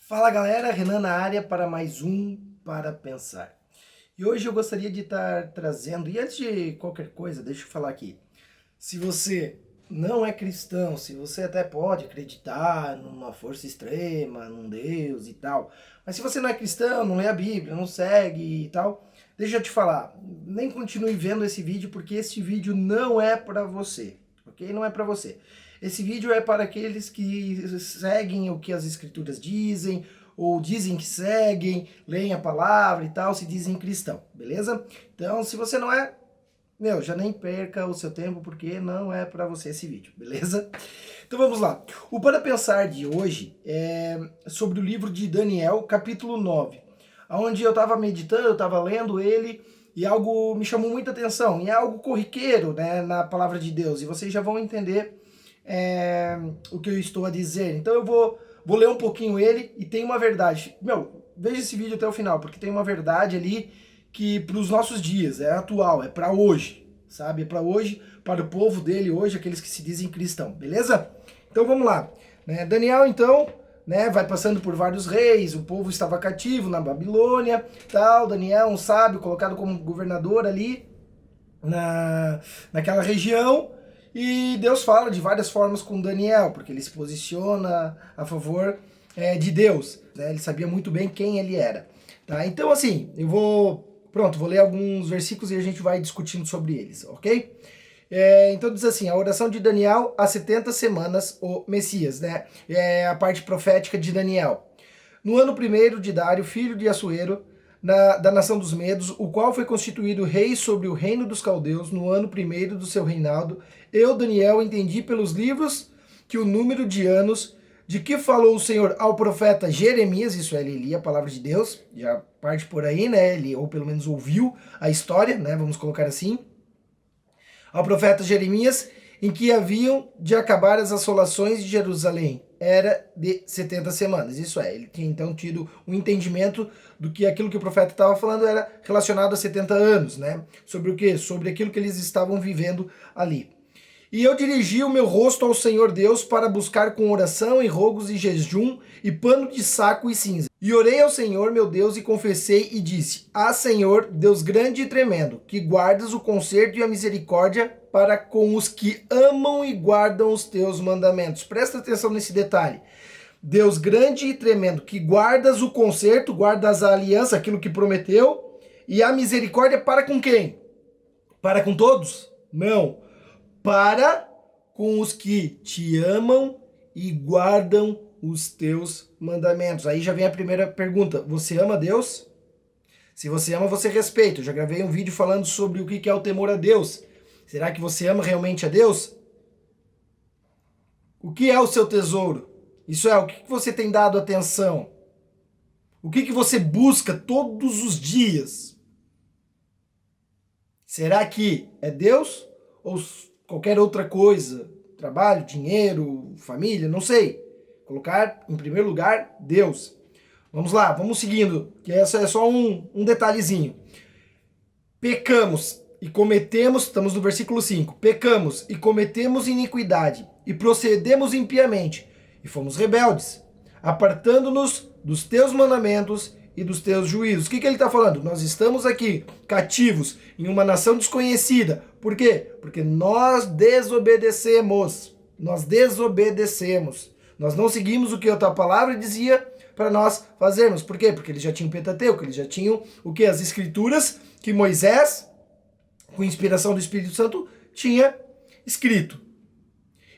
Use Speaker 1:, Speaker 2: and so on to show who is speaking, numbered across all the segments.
Speaker 1: Fala galera, Renan na área para mais um Para Pensar. E hoje eu gostaria de estar trazendo, e antes de qualquer coisa, deixa eu falar aqui. Se você não é cristão, se você até pode acreditar numa força extrema, num Deus e tal, mas se você não é cristão, não lê a Bíblia, não segue e tal, deixa eu te falar, nem continue vendo esse vídeo porque esse vídeo não é para você, ok? Não é para você. Esse vídeo é para aqueles que seguem o que as escrituras dizem, ou dizem que seguem, leem a palavra e tal, se dizem cristão, beleza? Então, se você não é, já nem perca o seu tempo porque não é para você esse vídeo, beleza? Então vamos lá. O Para Pensar de hoje é sobre o livro de Daniel, capítulo 9, onde eu estava meditando, eu estava lendo ele e algo me chamou muita atenção, e é algo corriqueiro, né, na palavra de Deus, e vocês já vão entender o que eu estou a dizer. Então eu vou ler um pouquinho ele e tem uma verdade. Veja esse vídeo até o final, porque tem uma verdade ali que para os nossos dias, é atual, é para hoje, sabe? É para hoje, para o povo dele hoje, aqueles que se dizem cristão, beleza? Então vamos lá. Daniel, então, vai passando por vários reis, o povo estava cativo na Babilônia, tal. Daniel, um sábio, colocado como governador ali naquela região. E Deus fala de várias formas com Daniel, porque ele se posiciona a favor de Deus. Né? Ele sabia muito bem quem ele era. Tá? Então, assim, vou ler alguns versículos e a gente vai discutindo sobre eles, ok? Então diz assim, a oração de Daniel há 70 semanas, o Messias, né? É a parte profética de Daniel. No ano primeiro de Dário, filho de Assuero, da nação dos Medos, o qual foi constituído rei sobre o reino dos caldeus no ano primeiro do seu reinado, eu, Daniel, entendi pelos livros que o número de anos de que falou o Senhor ao profeta Jeremias, isso é, ele lia a palavra de Deus, já parte por aí, né, ele, ou pelo menos ouviu a história, né, vamos colocar assim, ao profeta Jeremias, em que haviam de acabar as assolações de Jerusalém. Era de 70 semanas. Isso é, ele tinha então tido um entendimento do que aquilo que o profeta estava falando era relacionado a 70 anos, né? Sobre o quê? Sobre aquilo que eles estavam vivendo ali. E eu dirigi o meu rosto ao Senhor Deus para buscar com oração e rogos e jejum e pano de saco e cinza. E orei ao Senhor meu Deus e confessei e disse: Ah, Senhor, Deus grande e tremendo, que guardas o conserto e a misericórdia para com os que amam e guardam os teus mandamentos. Presta atenção nesse detalhe. Deus grande e tremendo, que guardas o conserto, guardas a aliança, aquilo que prometeu, e a misericórdia para com quem? Para com todos? Não. Para com os que te amam e guardam os teus mandamentos. Aí já vem a primeira pergunta. Você ama Deus? Se você ama, você respeita. Eu já gravei um vídeo falando sobre o que é o temor a Deus. Será que você ama realmente a Deus? O que é o seu tesouro? Isso é, o que você tem dado atenção? O que você busca todos os dias? Será que é Deus ou qualquer outra coisa? Trabalho, dinheiro, família, não sei. Colocar em primeiro lugar Deus. Vamos lá, vamos seguindo, que essa é só um detalhezinho. Pecamos e cometemos, estamos no versículo 5, pecamos e cometemos iniquidade e procedemos impiamente e fomos rebeldes, apartando-nos dos teus mandamentos e dos teus juízos. O que ele está falando? Nós estamos aqui cativos em uma nação desconhecida. Por quê? Porque nós desobedecemos. Nós desobedecemos. Nós não seguimos o que a tua palavra dizia para nós fazermos. Por quê? Porque eles já tinham Pentateuco, eles já tinham o que? As escrituras que Moisés, com inspiração do Espírito Santo, tinha escrito.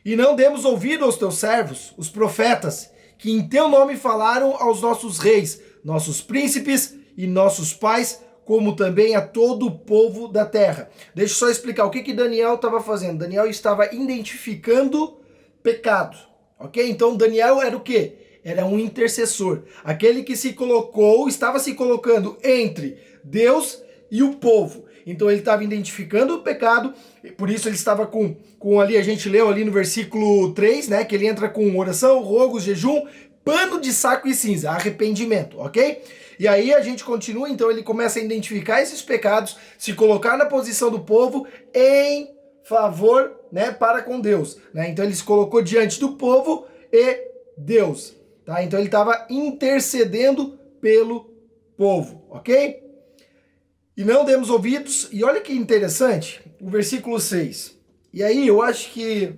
Speaker 1: E não demos ouvido aos teus servos, os profetas, que em teu nome falaram aos nossos reis, nossos príncipes e nossos pais, como também a todo o povo da terra. Deixa eu só explicar o que Daniel estava fazendo. Daniel estava identificando pecado, ok? Então Daniel era o quê? Era um intercessor. Aquele que se colocou, estava se colocando entre Deus e o povo. Então ele estava identificando o pecado, por isso ele estava com ali, a gente leu ali no versículo 3, né? Que ele entra com oração, rogos, jejum, pano de saco e cinza, arrependimento, ok? E aí a gente continua, então ele começa a identificar esses pecados, se colocar na posição do povo em favor, né, para com Deus, né? Então ele se colocou diante do povo e Deus. tá? Então ele estava intercedendo pelo povo, ok? E não demos ouvidos, e olha que interessante, o versículo 6. E aí eu acho que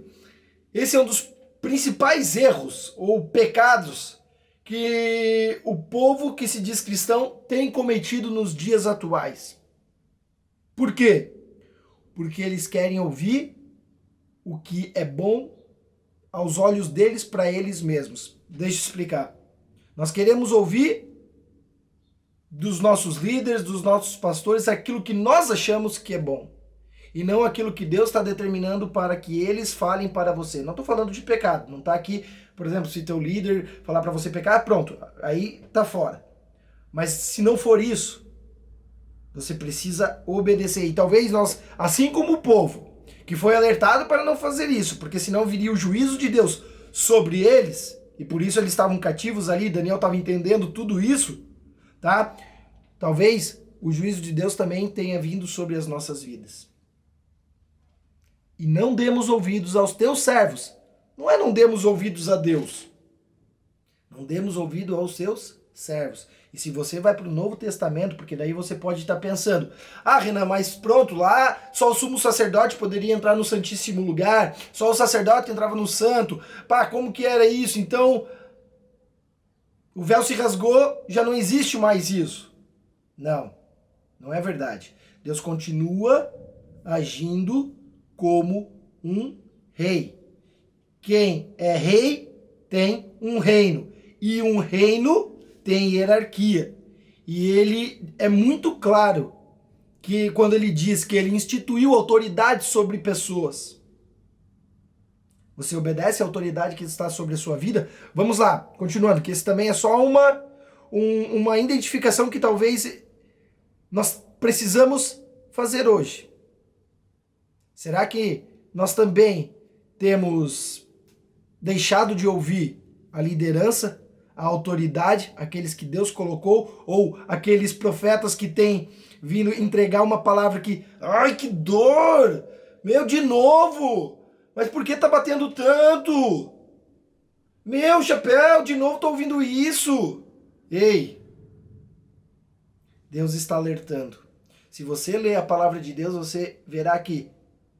Speaker 1: esse é um dos principais erros ou pecados que o povo que se diz cristão tem cometido nos dias atuais. Por quê? Porque eles querem ouvir o que é bom aos olhos deles para eles mesmos. Deixa eu explicar. Nós queremos ouvir dos nossos líderes, dos nossos pastores, aquilo que nós achamos que é bom. E não aquilo que Deus está determinando para que eles falem para você. Não estou falando de pecado. Não está aqui, por exemplo, se teu líder falar para você pecar, pronto, aí tá fora. Mas se não for isso, você precisa obedecer. E talvez nós, assim como o povo, que foi alertado para não fazer isso, porque senão viria o juízo de Deus sobre eles, e por isso eles estavam cativos ali, Daniel estava entendendo tudo isso, tá? Talvez o juízo de Deus também tenha vindo sobre as nossas vidas. E não demos ouvidos aos teus servos. Não é não demos ouvidos a Deus. Não demos ouvido aos seus servos. E se você vai para o Novo Testamento, porque daí você pode estar pensando, ah, Renan, mas pronto, lá só o sumo sacerdote poderia entrar no Santíssimo Lugar, só o sacerdote entrava no santo, pá, como que era isso? Então, o véu se rasgou, já não existe mais isso. Não, não é verdade. Deus continua agindo como um rei. Quem é rei tem um reino. E um reino tem hierarquia. E ele é muito claro que quando ele diz que ele instituiu autoridade sobre pessoas. Você obedece à autoridade que está sobre a sua vida? Vamos lá, continuando, que esse também é só uma identificação que talvez nós precisamos fazer hoje. Será que nós também temos deixado de ouvir a liderança, a autoridade, aqueles que Deus colocou, ou aqueles profetas que têm vindo entregar uma palavra que, ai, que dor! Meu, de novo! Mas por que tá batendo tanto? Meu, chapéu, de novo tô ouvindo isso! Ei! Deus está alertando. Se você ler a palavra de Deus, você verá que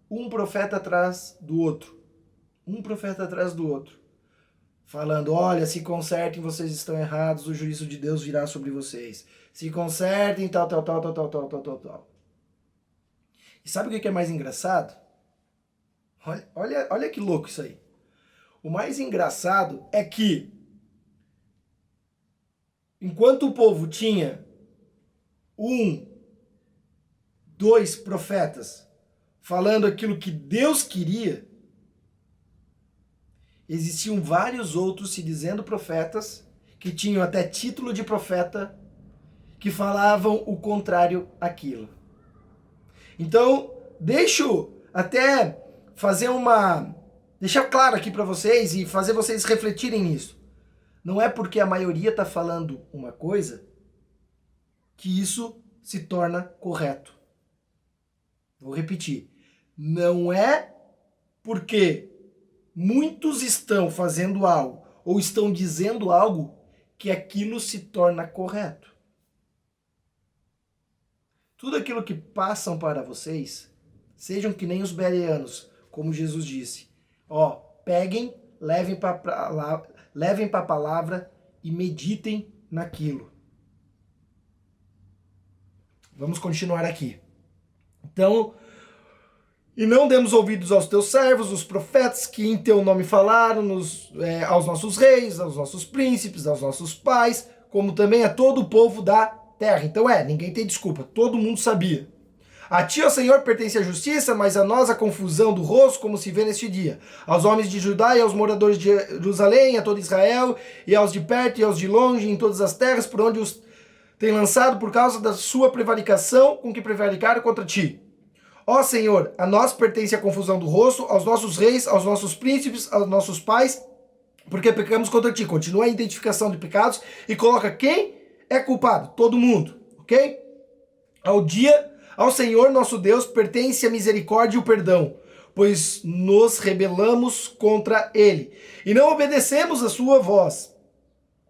Speaker 1: um profeta atrás do outro. Um profeta atrás do outro. Falando, olha, se consertem, vocês estão errados, o juízo de Deus virá sobre vocês. Se consertem, tal. E sabe o que é mais engraçado? Olha que louco isso aí. O mais engraçado é que, enquanto o povo tinha 2 profetas falando aquilo que Deus queria, existiam vários outros se dizendo profetas, que tinham até título de profeta, que falavam o contrário àquilo. Então, deixo até deixar claro aqui para vocês e fazer vocês refletirem nisso. Não é porque a maioria está falando uma coisa que isso se torna correto. Vou repetir. Não é porque muitos estão fazendo algo ou estão dizendo algo que aquilo se torna correto. Tudo aquilo que passam para vocês, sejam que nem os bereanos, como Jesus disse. Peguem, levem para a palavra e meditem naquilo. Vamos continuar aqui. Então, e não demos ouvidos aos teus servos, os profetas que em teu nome falaram, aos nossos reis, aos nossos príncipes, aos nossos pais, como também a todo o povo da terra. Então ninguém tem desculpa, todo mundo sabia. A ti, ó Senhor, pertence a justiça, mas a nós a confusão do rosto, como se vê neste dia. Aos homens de Judá e aos moradores de Jerusalém, a todo Israel, e aos de perto e aos de longe, em todas as terras, por onde os tem lançado por causa da sua prevaricação, com que prevaricaram contra ti. Ó Senhor, a nós pertence a confusão do rosto, aos nossos reis, aos nossos príncipes, aos nossos pais, porque pecamos contra ti. Continua a identificação de pecados e coloca quem é culpado, todo mundo, ok? Ao Senhor nosso Deus pertence a misericórdia e o perdão, pois nos rebelamos contra ele e não obedecemos a sua voz.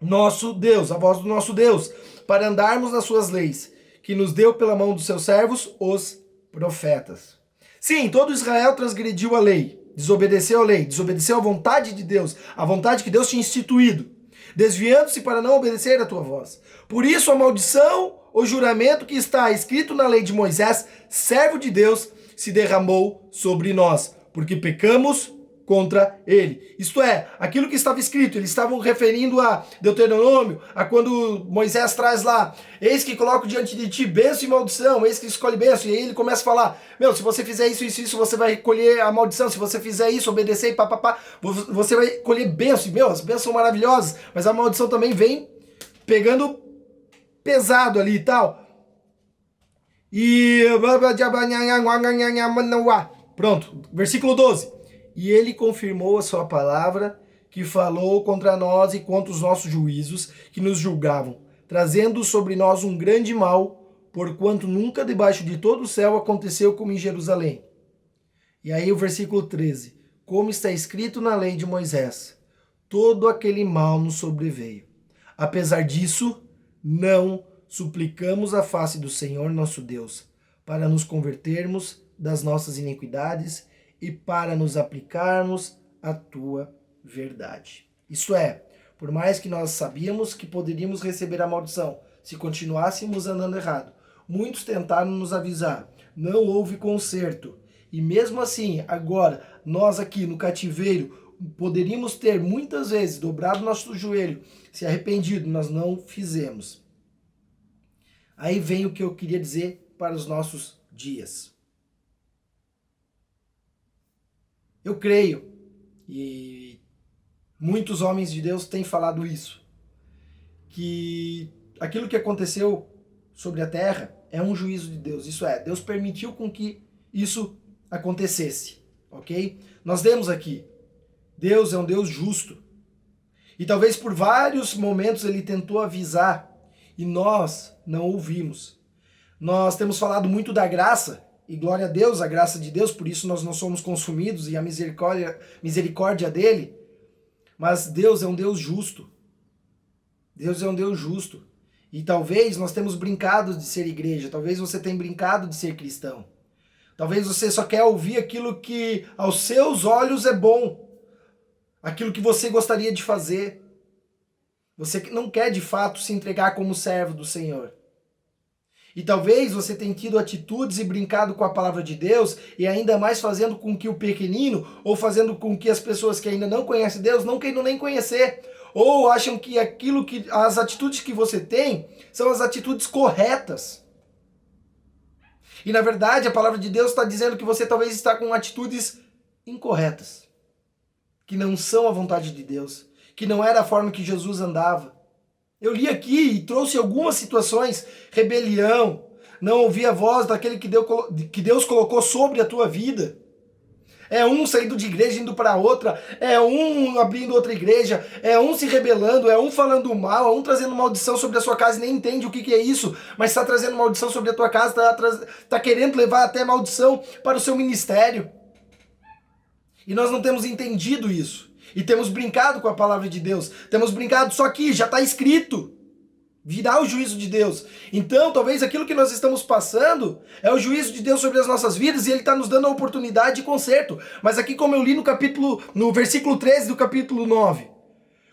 Speaker 1: nosso Deus, a voz do nosso Deus, para andarmos nas suas leis, que nos deu pela mão dos seus servos, os profetas. Sim, todo Israel transgrediu a lei, desobedeceu a lei, desobedeceu a vontade de Deus, a vontade que Deus tinha instituído, desviando-se para não obedecer a tua voz. Por isso a maldição, o juramento que está escrito na lei de Moisés, servo de Deus, se derramou sobre nós, porque pecamos contra ele. Isto é, aquilo que estava escrito, eles estavam referindo a Deuteronômio, a quando Moisés traz lá, eis que coloco diante de ti bênção e maldição, eis que escolhe bênção, e aí ele começa a falar, meu, se você fizer isso, isso, isso, você vai colher a maldição, se você fizer isso, obedecer e papapá, você vai colher bênção, e meu, as bênçãos são maravilhosas, mas a maldição também vem pegando pesado ali e tal. E pronto, versículo 12. E ele confirmou a sua palavra, que falou contra nós e contra os nossos juízos, que nos julgavam, trazendo sobre nós um grande mal, porquanto nunca debaixo de todo o céu aconteceu como em Jerusalém. E aí o versículo 13. Como está escrito na lei de Moisés, todo aquele mal nos sobreveio. Apesar disso, não suplicamos a face do Senhor nosso Deus, para nos convertermos das nossas iniquidades e para nos aplicarmos a tua verdade. Isto é, por mais que nós sabíamos que poderíamos receber a maldição se continuássemos andando errado, muitos tentaram nos avisar, não houve conserto. E mesmo assim, agora, nós aqui no cativeiro, poderíamos ter muitas vezes dobrado nosso joelho, se arrependido, nós não fizemos. Aí vem o que eu queria dizer para os nossos dias. Eu creio, e muitos homens de Deus têm falado isso, que aquilo que aconteceu sobre a terra é um juízo de Deus. Isso é, Deus permitiu com que isso acontecesse, ok? Nós vemos aqui, Deus é um Deus justo. E talvez por vários momentos ele tentou avisar e nós não ouvimos. Nós temos falado muito da graça, e glória a Deus, a graça de Deus, por isso nós não somos consumidos e a misericórdia dele. Mas Deus é um Deus justo. Deus é um Deus justo. E talvez nós temos brincado de ser igreja, talvez você tenha brincado de ser cristão. Talvez você só quer ouvir aquilo que aos seus olhos é bom. Aquilo que você gostaria de fazer. Você não quer de fato se entregar como servo do Senhor. E talvez você tenha tido atitudes e brincado com a palavra de Deus, e ainda mais fazendo com que o pequenino, ou fazendo com que as pessoas que ainda não conhecem Deus, não queiram nem conhecer. Ou acham que as atitudes que você tem são as atitudes corretas. E na verdade a palavra de Deus está dizendo que você talvez está com atitudes incorretas. Que não são a vontade de Deus. Que não era a forma que Jesus andava. Eu li aqui e trouxe algumas situações, rebelião, não ouvir a voz daquele que Deus colocou sobre a tua vida. É um saindo de igreja indo para outra, é um abrindo outra igreja, é um se rebelando, é um falando mal, é um trazendo maldição sobre a sua casa e nem entende o que é isso, mas está trazendo maldição sobre a tua casa, está querendo levar até maldição para o seu ministério. E nós não temos entendido isso. E temos brincado com a palavra de Deus. Temos brincado, só que já está escrito. Virá o juízo de Deus. Então, talvez aquilo que nós estamos passando é o juízo de Deus sobre as nossas vidas e Ele está nos dando a oportunidade de conserto. Mas aqui, como eu li no versículo 13 do capítulo 9,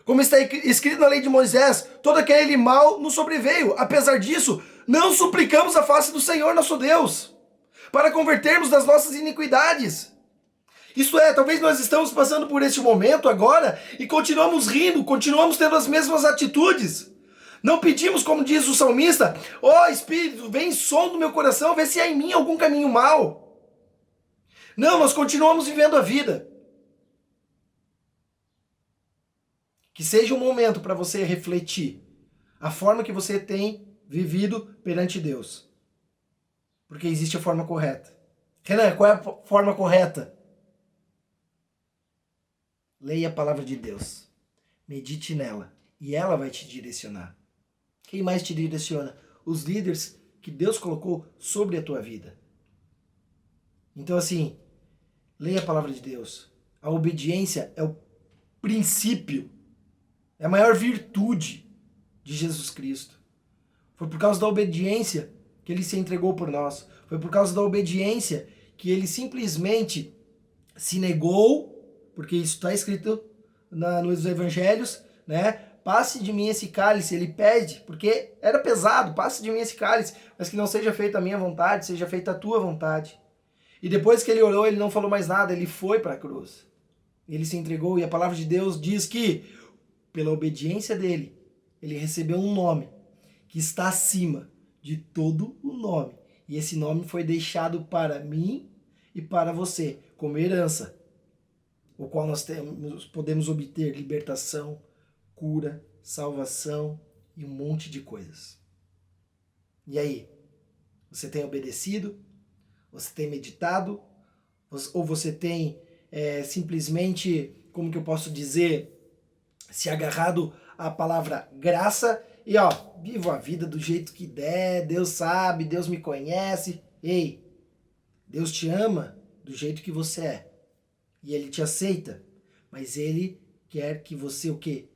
Speaker 1: como está escrito na lei de Moisés, todo aquele mal nos sobreveio. Apesar disso, não suplicamos a face do Senhor nosso Deus, para convertermos das nossas iniquidades. Isso é, talvez nós estamos passando por este momento agora e continuamos rindo, continuamos tendo as mesmas atitudes. Não pedimos, como diz o salmista, ó Espírito, vem som do meu coração, vê se há em mim algum caminho mau. Não, nós continuamos vivendo a vida. Que seja um momento para você refletir a forma que você tem vivido perante Deus. Porque existe a forma correta. Renan, qual é a forma correta? Leia a palavra de Deus. Medite nela. E ela vai te direcionar. Quem mais te direciona? Os líderes que Deus colocou sobre a tua vida. Então assim, leia a palavra de Deus. A obediência é o princípio É a maior virtude de Jesus Cristo. Foi por causa da obediência que ele se entregou por nós. Foi por causa da obediência que ele simplesmente se negou, porque isso está escrito nos evangelhos, né? Passe de mim esse cálice, ele pede, porque era pesado, passe de mim esse cálice, mas que não seja feita a minha vontade, seja feita a tua vontade. E depois que ele orou, ele não falou mais nada, ele foi para a cruz. Ele se entregou, e a palavra de Deus diz que, pela obediência dele, ele recebeu um nome que está acima de todo o nome. E esse nome foi deixado para mim e para você, como herança, o qual nós podemos obter libertação, cura, salvação e um monte de coisas. E aí? Você tem obedecido? Você tem meditado? Ou você tem simplesmente, como que eu posso dizer, se agarrado à palavra graça e vivo a vida do jeito que der, Deus sabe, Deus me conhece. Ei, Deus te ama do jeito que você é. E Ele te aceita, mas Ele quer que você o quê?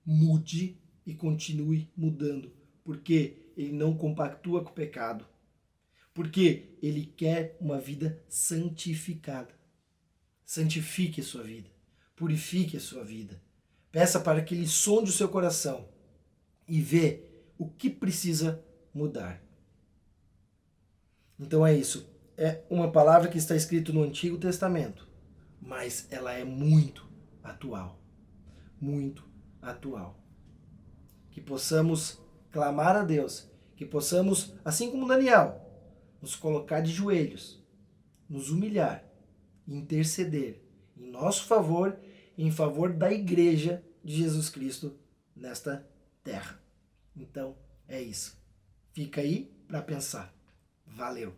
Speaker 1: Mude e continue mudando, porque Ele não compactua com o pecado, porque Ele quer uma vida santificada. Santifique a sua vida, purifique a sua vida, peça para que Ele sonde o seu coração e vê o que precisa mudar. Então é isso, é uma palavra que está escrita no Antigo Testamento, mas ela é muito atual, muito atual. Que possamos clamar a Deus, que possamos, assim como Daniel, nos colocar de joelhos, nos humilhar, interceder em nosso favor e em favor da igreja de Jesus Cristo nesta terra. Então, é isso. Fica aí para pensar. Valeu!